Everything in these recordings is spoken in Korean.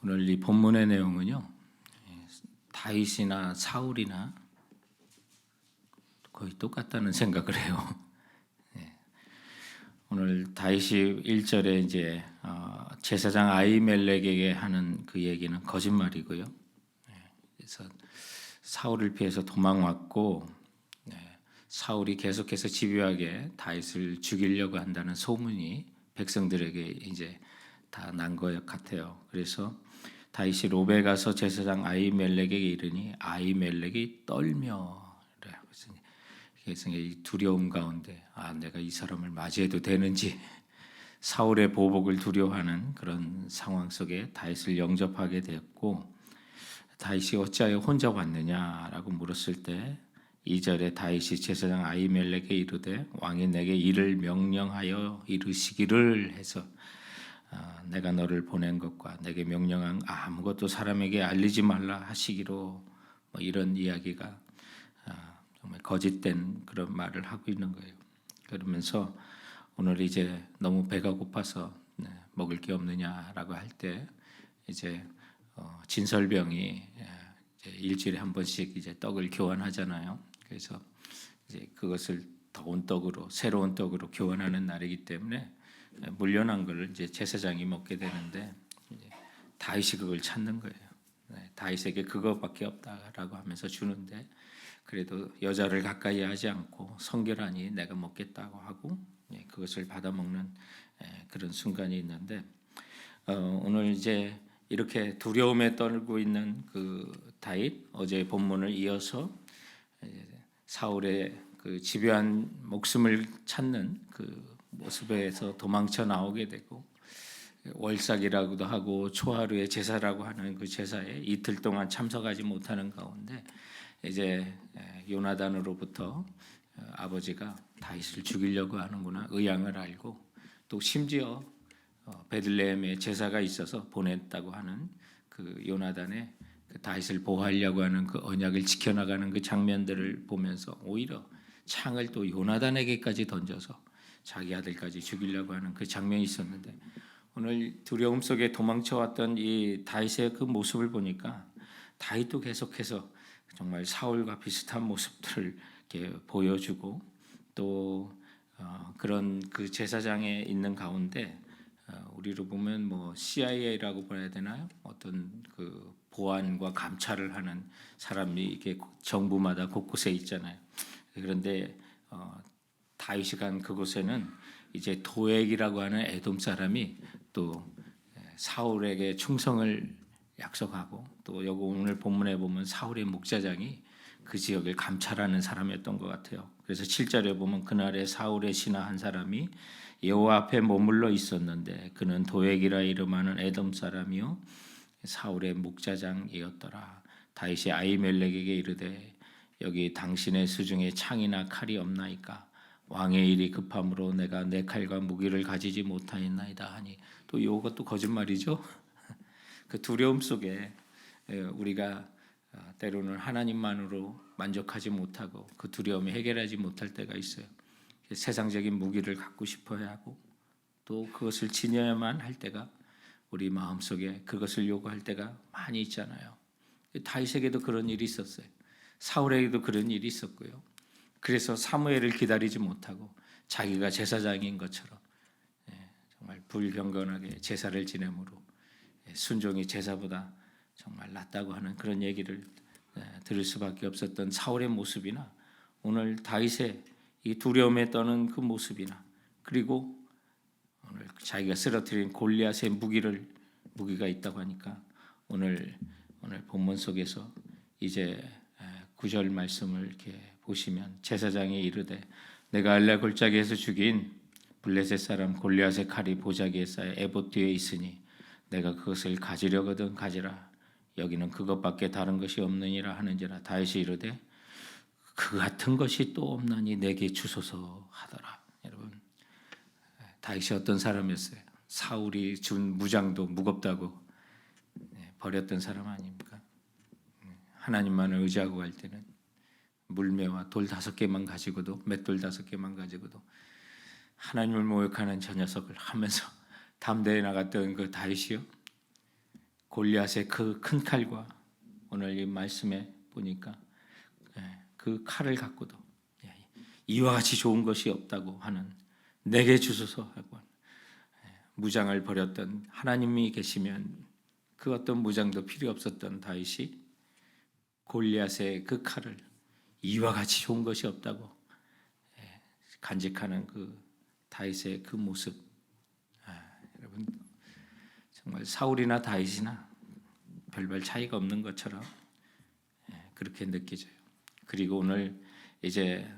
오늘 이 본문의 내용은요, 다윗이나 사울이나 거의 똑같다는 생각을 해요. 오늘 다윗이 1절에 이제 제사장 아히멜렉에게 하는 그 얘기는 거짓말이고요. 그래서 사울을 피해서 도망왔고 사울이 계속해서 집요하게 다윗을 죽이려고 한다는 소문이 백성들에게 이제 다 난 것 같아요. 그래서 다윗이 롭에 가서 제사장 아히멜렉에게 이르니 아히멜렉이 떨며, 그래서 이 두려움 가운데 내가 이 사람을 맞이해도 되는지 사울의 보복을 두려워하는 그런 상황 속에 다윗을 영접하게 되었고, 다윗이 어찌하여 혼자 왔느냐라고 물었을 때 2절에 다윗이 제사장 아히멜렉에게 이르되 왕이 내게 이를 명령하여 이르시기를 해서 내가 너를 보낸 것과 내게 명령한 아무것도 사람에게 알리지 말라 하시기로, 이런 이야기가 정말 거짓된 그런 말을 하고 있는 거예요. 그러면서 오늘 이제 너무 배가 고파서 먹을 게 없느냐라고 할 때 이제 진설병이 이제 일주일에 한 번씩 이제 떡을 교환하잖아요. 그래서 이제 그것을 더운 떡으로, 새로운 떡으로 교환하는 날이기 때문에 물려난 것을 이제 제사장이 먹게 되는데, 이제 다윗이 그걸 찾는 거예요. 다윗에게 그것밖에 없다라고 하면서 주는데, 그래도 여자를 가까이 하지 않고 성결하니 내가 먹겠다고 하고 그것을 받아 먹는 그런 순간이 있는데, 오늘 이제 이렇게 두려움에 떨고 있는 그 다윗, 어제 본문을 이어서 사울의 그 집요한 목숨을 찾는 그 모습에서 도망쳐 나오게 되고, 월삭이라고도 하고 초하루의 제사라고 하는 그 제사에 이틀 동안 참석하지 못하는 가운데 이제 요나단으로부터 아버지가 다윗을 죽이려고 하는구나 의향을 알고, 또 심지어 베들레헴에 제사가 있어서 보냈다고 하는 그 요나단의 그 다윗을 보호하려고 하는 그 언약을 지켜나가는 그 장면들을 보면서 오히려 창을 또 요나단에게까지 던져서 자기 아들까지 죽이려고 하는 그 장면이 있었는데, 오늘 두려움 속에 도망쳐왔던 이 다윗의 그 모습을 보니까 다윗도 계속해서 정말 사울과 비슷한 모습들을 이렇게 보여주고, 또 그런 그 제사장에 있는 가운데 우리로 보면 뭐 CIA라고 봐야 되나요? 어떤 그 보안과 감찰을 하는 사람이 이게 정부마다 곳곳에 있잖아요. 그런데 다윗이 간 그곳에는 이제 도액이라고 하는 에돔 사람이 또 사울에게 충성을 약속하고, 또 여기 오늘 본문에 보면 사울의 목자장이 그 지역을 감찰하는 사람이었던 것 같아요. 그래서 7절에 보면 그날에 사울의 신하 한 사람이 여호와 앞에 머물러 있었는데 그는 도액이라 이름하는 에돔 사람이요 사울의 목자장이었더라. 다윗이 아히멜렉에게 이르되 여기 당신의 수중에 창이나 칼이 없나이까? 왕의 일이 급함으로 내가 내 칼과 무기를 가지지 못하였나이다 하니, 또 이것도 거짓말이죠. 그 두려움 속에 우리가 때로는 하나님만으로 만족하지 못하고 그 두려움을 해결하지 못할 때가 있어요. 세상적인 무기를 갖고 싶어야 하고, 또 그것을 지녀야만 할 때가 우리 마음속에 그것을 요구할 때가 많이 있잖아요. 다윗에게도 그런 일이 있었어요. 사울에게도 그런 일이 있었고요. 그래서 사무엘을 기다리지 못하고 자기가 제사장인 것처럼 정말 불경건하게 제사를 지내므로 순종이 제사보다 정말 낫다고 하는 그런 얘기를 들을 수밖에 없었던 사울의 모습이나, 오늘 다윗의 이 두려움에 떠는 그 모습이나, 그리고 오늘 자기가 쓰러뜨린 골리앗의 무기가 있다고 하니까 오늘 본문 속에서 이제 9절 말씀을 이렇게 보시면, 제사장이 이르되 내가 알라 골짜기에서 죽인 블레셋 사람 골리앗의 칼이 보자기에 쌓여 에봇 뒤에 있으니 내가 그것을 가지려거든 가지라. 여기는 그것밖에 다른 것이 없느니라 하는지라. 다윗이 이르되 그 같은 것이 또 없나니 내게 주소서 하더라. 여러분, 다윗이 어떤 사람이었어요? 사울이 준 무장도 무겁다고 버렸던 사람 아닙니까? 하나님만을 의지하고 갈 때는 물매와 돌 5개만 가지고도, 맷돌 5개만 가지고도 하나님을 모욕하는 저 녀석을 하면서 담대히 나갔던 그 다윗이요, 골리앗의 그 큰 칼과 오늘 이 말씀에 보니까 그 칼을 갖고도 이와 같이 좋은 것이 없다고 하는 내게 주소서 하고 무장을 버렸던 하나님이 계시면 그 어떤 무장도 필요 없었던 다윗이 골리앗의 그 칼을 이와 같이 좋은 것이 없다고 간직하는 그 다윗의 그 모습, 여러분 정말 사울이나 다윗이나 별별 차이가 없는 것처럼 그렇게 느껴져요. 그리고 오늘 이제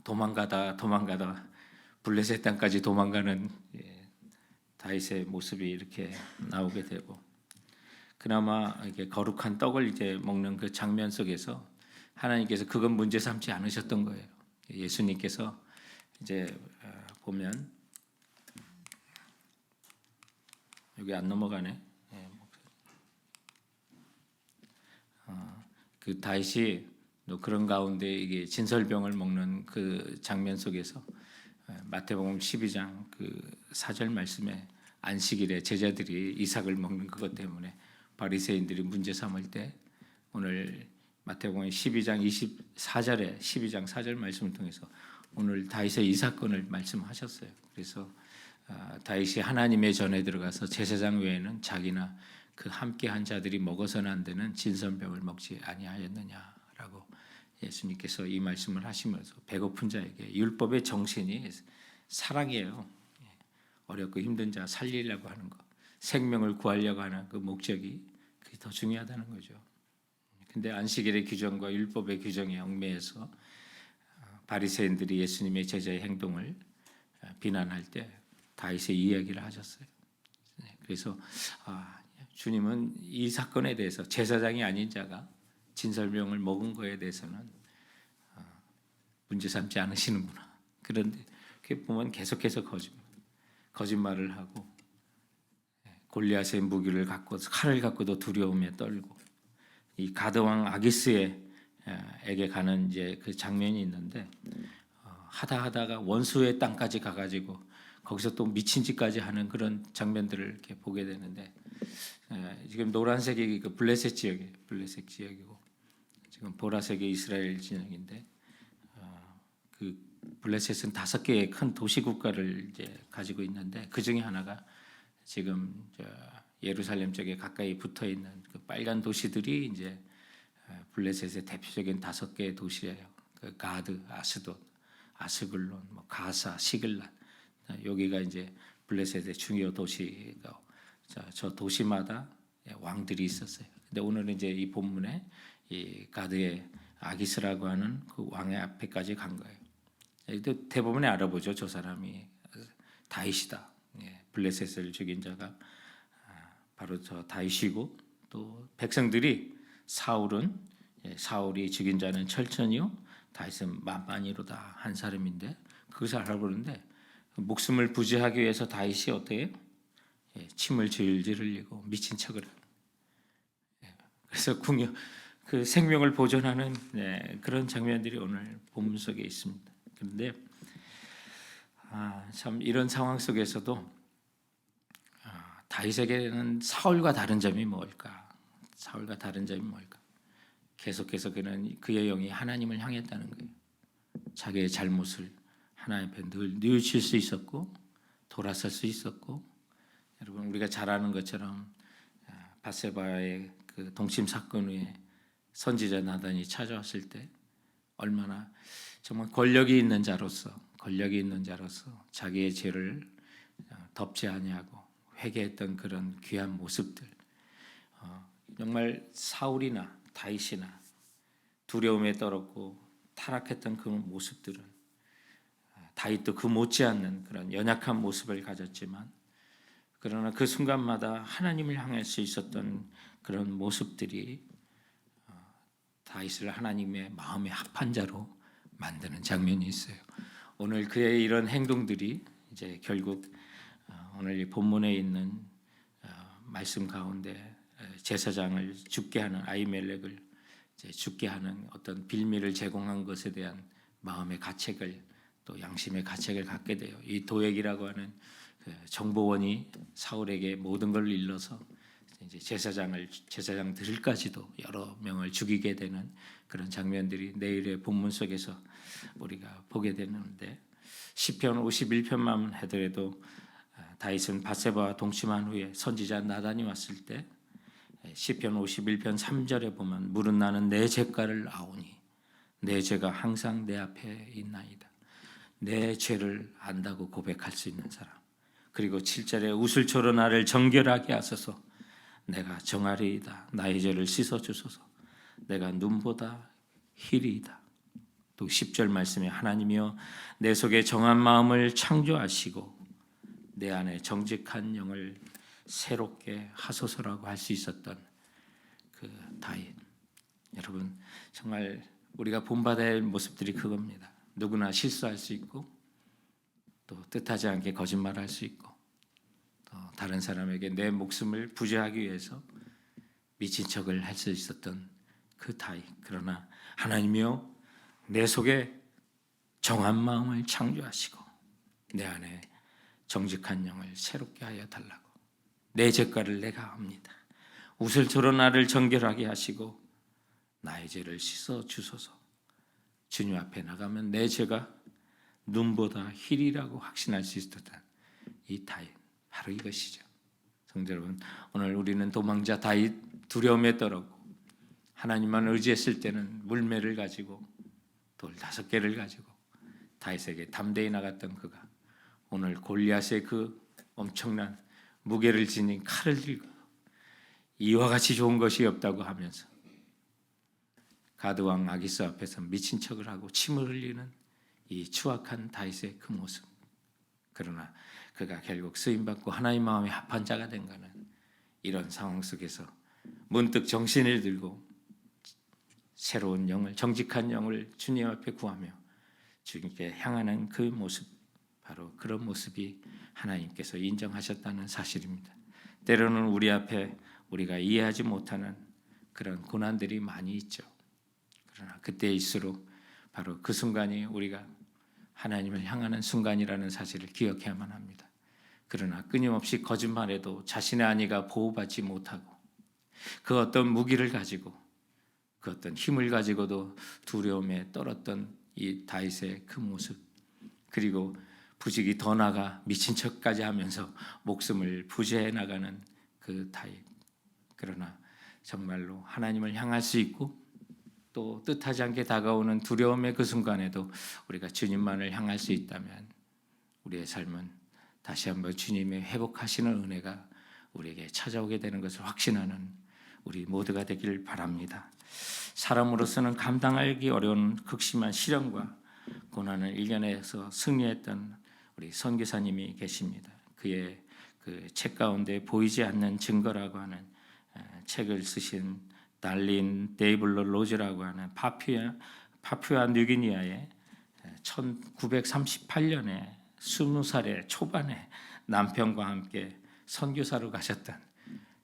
도망가다 블레셋 땅까지 도망가는 다윗의 모습이 이렇게 나오게 되고, 그나마 이렇게 거룩한 떡을 이제 먹는 그 장면 속에서 하나님께서 그건 문제 삼지 않으셨던 거예요. 예수님께서 이제 보면 여기 안 넘어가네. 그 다윗이 그런 가운데 이게 진설병을 먹는 그 장면 속에서 마태복음 12장 그 4절 말씀에 안식일에 제자들이 이삭을 먹는 그것 때문에 바리새인들이 문제 삼을 때 오늘 마태복음 12장 24절에 12장 4절 말씀을 통해서 오늘 다윗의 이 사건을 말씀하셨어요. 그래서 다윗이 하나님의 전에 들어가서 제사장 외에는 자기나 그 함께한 자들이 먹어서는 안 되는 진선병을 먹지 아니하였느냐라고 예수님께서 이 말씀을 하시면서 배고픈 자에게 율법의 정신이 사랑이에요. 어렵고 힘든 자 살리려고 하는 것, 생명을 구하려고 하는 그 목적이 그게 더 중요하다는 거죠. 근데 안식일의 규정과 율법의 규정에 얽매여서 바리새인들이 예수님의 제자의 행동을 비난할 때 다윗의 이야기를 하셨어요. 그래서 주님은 이 사건에 대해서 제사장이 아닌 자가 진설병을 먹은 거에 대해서는 문제 삼지 않으시는구나. 그런데 그게 보면 계속해서 거짓말을 하고 골리앗의 무기를 갖고 칼을 갖고도 두려움에 떨고 이 가드 왕 아기스에게 가는 이제 그 장면이 있는데 하다가 원수의 땅까지 가가지고 거기서 또 미친 짓까지 하는 그런 장면들을 이렇게 보게 되는데 지금 노란색이 그 블레셋 지역이고 지금 보라색이 이스라엘 진영인데 그 블레셋은 5개의 큰 도시 국가를 이제 가지고 있는데 그 중에 하나가 지금 예루살렘 쪽에 가까이 붙어 있는 그 빨간 도시들이 이제 블레셋의 대표적인 5개의 도시예요. 그 가드, 아스돗, 아스글론, 가사, 시글란. 여기가 이제 블레셋의 중요 도시가 저 도시마다 왕들이 있었어요. 근데 오늘은 이제 이 본문에 이 가드의 아기스라고 하는 그 왕의 앞에까지 간 거예요. 대부분에 알아보죠. 저 사람이 다윗이다. 블레셋을 죽인 자가 바로 저 다윗이고 또 백성들이 사울이 죽인 자는 철천이요 다윗은 만만이로다 한 사람인데 그것을 알아보는데 목숨을 부지하기 위해서 다윗이 어때요? 침을 질질 흘리고 미친 척을 해요. 그래서 그 생명을 보존하는 그런 장면들이 오늘 본문 속에 있습니다. 그런데 참 이런 상황 속에서도 다윗에게는 사울과 다른 점이 뭘까? 계속해서 그의 영이 하나님을 향했다는 거예요. 자기의 잘못을 하나님 앞에 늘 뉘우칠 수 있었고 돌아설 수 있었고, 여러분 우리가 잘 아는 것처럼 밧세바의 그 동침 사건 후에 선지자 나단이 찾아왔을 때 얼마나 정말 권력이 있는 자로서 자기의 죄를 덮지 아니하고 회개했던 그런 귀한 모습들, 정말 사울이나 다윗이나 두려움에 떨었고 타락했던 그 모습들은 다윗도 그 못지않는 그런 연약한 모습을 가졌지만 그러나 그 순간마다 하나님을 향할 수 있었던 그런 모습들이 다윗을 하나님의 마음의 합한 자로 만드는 장면이 있어요. 오늘 그의 이런 행동들이 이제 결국 오늘 이 본문에 있는 말씀 가운데 제사장을 죽게 하는 아히멜렉을 죽게 하는 어떤 빌미를 제공한 것에 대한 마음의 가책을 또 양심의 가책을 갖게 돼요. 이 도액이라고 하는 정보원이 사울에게 모든 걸 일러서 이제 제사장들까지도 여러 명을 죽이게 되는 그런 장면들이 내일의 본문 속에서 우리가 보게 되는데, 시편 51편만 하더라도 다윗은 밧세바와 동침한 후에 선지자 나단이 왔을 때 시편 51편 3절에 보면 무릇 나는 내 죄가를 아오니 내 죄가 항상 내 앞에 있나이다. 내 죄를 안다고 고백할 수 있는 사람. 그리고 7절에 우슬초로 나를 정결하게 하소서. 내가 정하리이다. 나의 죄를 씻어주소서. 내가 눈보다 희리이다. 또 10절 말씀에 하나님이여 내 속에 정한 마음을 창조하시고 내 안에 정직한 영을 새롭게 하소서라고 할 수 있었던 그 다윗. 여러분, 정말 우리가 본받아야 할 모습들이 그겁니다. 누구나 실수할 수 있고 또 뜻하지 않게 거짓말할 수 있고 또 다른 사람에게 내 목숨을 부재하기 위해서 미친 척을 할 수 있었던 그 다윗. 그러나 하나님이여 내 속에 정한 마음을 창조하시고 내 안에 정직한 영을 새롭게 하여 달라고. 내 죄가를 내가 압니다. 우슬초로 나를 정결하게 하시고 나의 죄를 씻어 주소서. 주님 앞에 나가면 내 죄가 눈보다 희리라고 확신할 수 있었던 이 다윗, 바로 이것이죠. 성도 여러분, 오늘 우리는 도망자 다윗 두려움에 떨었고 하나님만 의지했을 때는 물매를 가지고 돌 5개를 가지고 다윗에게 담대히 나갔던 그가 오늘 골리앗의 그 엄청난 무게를 지닌 칼을 들고 이와 같이 좋은 것이 없다고 하면서 가드왕 아기스 앞에서 미친 척을 하고 침을 흘리는 이 추악한 다윗의 그 모습. 그러나 그가 결국 쓰임받고 하나님 마음에 합한 자가 된 것은 이런 상황 속에서 문득 정신을 들고 새로운 영을, 정직한 영을 주님 앞에 구하며 주님께 향하는 그 모습, 바로 그런 모습이 하나님께서 인정하셨다는 사실입니다. 때로는 우리 앞에 우리가 이해하지 못하는 그런 고난들이 많이 있죠. 그러나 그때일수록 바로 그 순간이 우리가 하나님을 향하는 순간이라는 사실을 기억해야만 합니다. 그러나 끊임없이 거짓말해도 자신의 안위가 보호받지 못하고 그 어떤 무기를 가지고 그 어떤 힘을 가지고도 두려움에 떨었던 이 다윗의 그 모습, 그리고 부직이 더 나가 미친 척까지 하면서 목숨을 부재해 나가는 그 다윗. 그러나 정말로 하나님을 향할 수 있고 또 뜻하지 않게 다가오는 두려움의 그 순간에도 우리가 주님만을 향할 수 있다면 우리의 삶은 다시 한번 주님의 회복하시는 은혜가 우리에게 찾아오게 되는 것을 확신하는 우리 모두가 되길 바랍니다. 사람으로서는 감당하기 어려운 극심한 시련과 고난을 이겨내서 승리했던 우리 선교사님이 계십니다. 그의 그 책 가운데 보이지 않는 증거라고 하는 책을 쓰신 달린 데이블러 로즈라고 하는 파푸아 뉴기니아의 1938년에 20살의 초반에 남편과 함께 선교사로 가셨던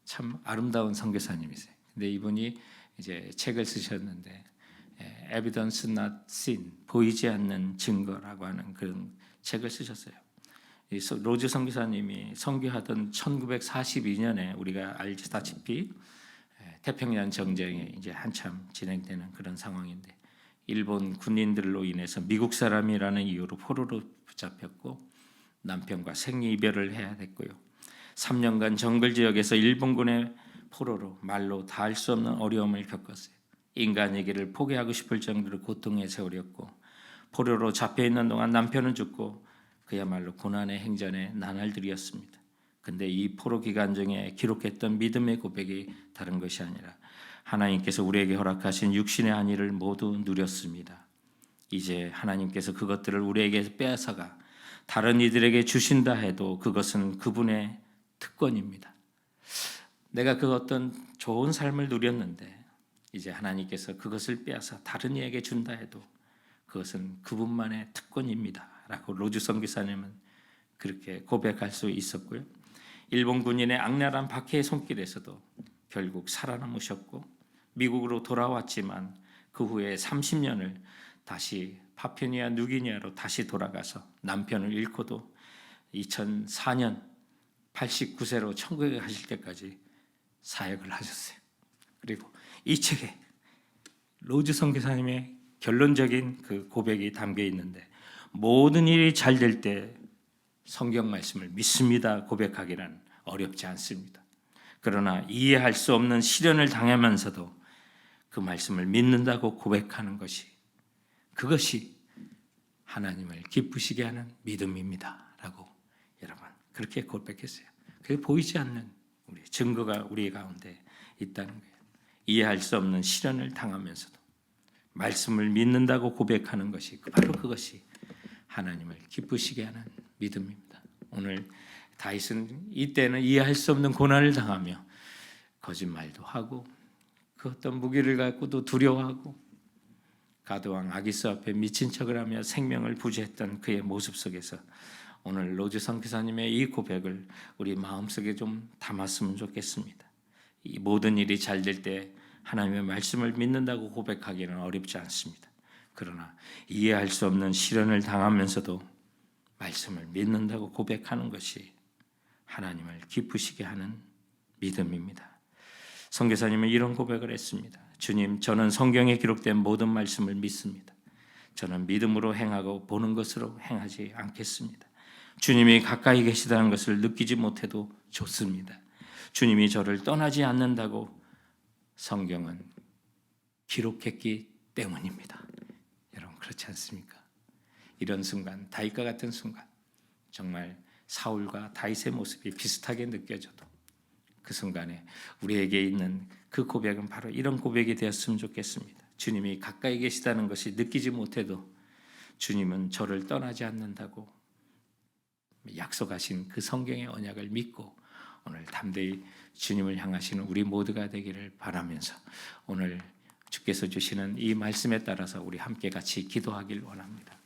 참 아름다운 선교사님이세요. 근데 이분이 이제 책을 쓰셨는데 Evidence Not Seen, 보이지 않는 증거라고 하는 그런 책을 쓰셨어요. 이 로즈 선교사님이 선교하던 1942년에 우리가 알다시피 태평양 전쟁이 이제 한참 진행되는 그런 상황인데 일본 군인들로 인해서 미국 사람이라는 이유로 포로로 붙잡혔고 남편과 생이별을 해야 됐고요. 3년간 정글 지역에서 일본군의 포로로 말로 다 할 수 없는 어려움을 겪었어요. 인간이기를 포기하고 싶을 정도로 고통의 세월이었고 포로로 잡혀있는 동안 남편은 죽고 그야말로 고난의 행전의 나날들이었습니다. 근데 이 포로 기간 중에 기록했던 믿음의 고백이 다른 것이 아니라 하나님께서 우리에게 허락하신 육신의 안위를 모두 누렸습니다. 이제 하나님께서 그것들을 우리에게 빼앗아가 다른 이들에게 주신다 해도 그것은 그분의 특권입니다. 내가 그 어떤 좋은 삶을 누렸는데 이제 하나님께서 그것을 빼앗아 다른 이에게 준다 해도 그것은 그분만의 특권입니다 라고 로즈 선교사님은 그렇게 고백할 수 있었고요. 일본 군인의 악랄한 박해의 손길에서도 결국 살아남으셨고 미국으로 돌아왔지만 그 후에 30년을 다시 파푸아 뉴기니아로 다시 돌아가서 남편을 잃고도 2004년 89세로 천국에 가실 때까지 사역을 하셨어요. 그리고 이 책에 로즈 선교사님의 결론적인 그 고백이 담겨 있는데, 모든 일이 잘 될 때 성경 말씀을 믿습니다 고백하기란 어렵지 않습니다. 그러나 이해할 수 없는 시련을 당하면서도 그 말씀을 믿는다고 고백하는 것이, 그것이 하나님을 기쁘시게 하는 믿음입니다 라고 여러분 그렇게 고백했어요. 그게 보이지 않는 우리 증거가 우리 가운데 있다는 거예요. 이해할 수 없는 시련을 당하면서도 말씀을 믿는다고 고백하는 것이, 바로 그것이 하나님을 기쁘시게 하는 믿음입니다. 오늘 다윗은 이때는 이해할 수 없는 고난을 당하며 거짓말도 하고 그 어떤 무기를 갖고도 두려워하고 가드왕 아기스 앞에 미친 척을 하며 생명을 부지했던 그의 모습 속에서 오늘 로즈 선교사님의 이 고백을 우리 마음속에 좀 담았으면 좋겠습니다. 이 모든 일이 잘 될 때 하나님의 말씀을 믿는다고 고백하기는 어렵지 않습니다. 그러나 이해할 수 없는 시련을 당하면서도 말씀을 믿는다고 고백하는 것이 하나님을 기쁘시게 하는 믿음입니다. 선교사님은 이런 고백을 했습니다. 주님, 저는 성경에 기록된 모든 말씀을 믿습니다. 저는 믿음으로 행하고 보는 것으로 행하지 않겠습니다. 주님이 가까이 계시다는 것을 느끼지 못해도 좋습니다. 주님이 저를 떠나지 않는다고 성경은 기록했기 때문입니다. 여러분 그렇지 않습니까? 이런 순간, 다윗과 같은 순간, 정말 사울과 다윗의 모습이 비슷하게 느껴져도 그 순간에 우리에게 있는 그 고백은 바로 이런 고백이 되었으면 좋겠습니다. 주님이 가까이 계시다는 것이 느끼지 못해도 주님은 저를 떠나지 않는다고 약속하신 그 성경의 언약을 믿고 오늘 담대히 주님을 향하시는 우리 모두가 되기를 바라면서 오늘 주께서 주시는 이 말씀에 따라서 우리 함께 같이 기도하길 원합니다.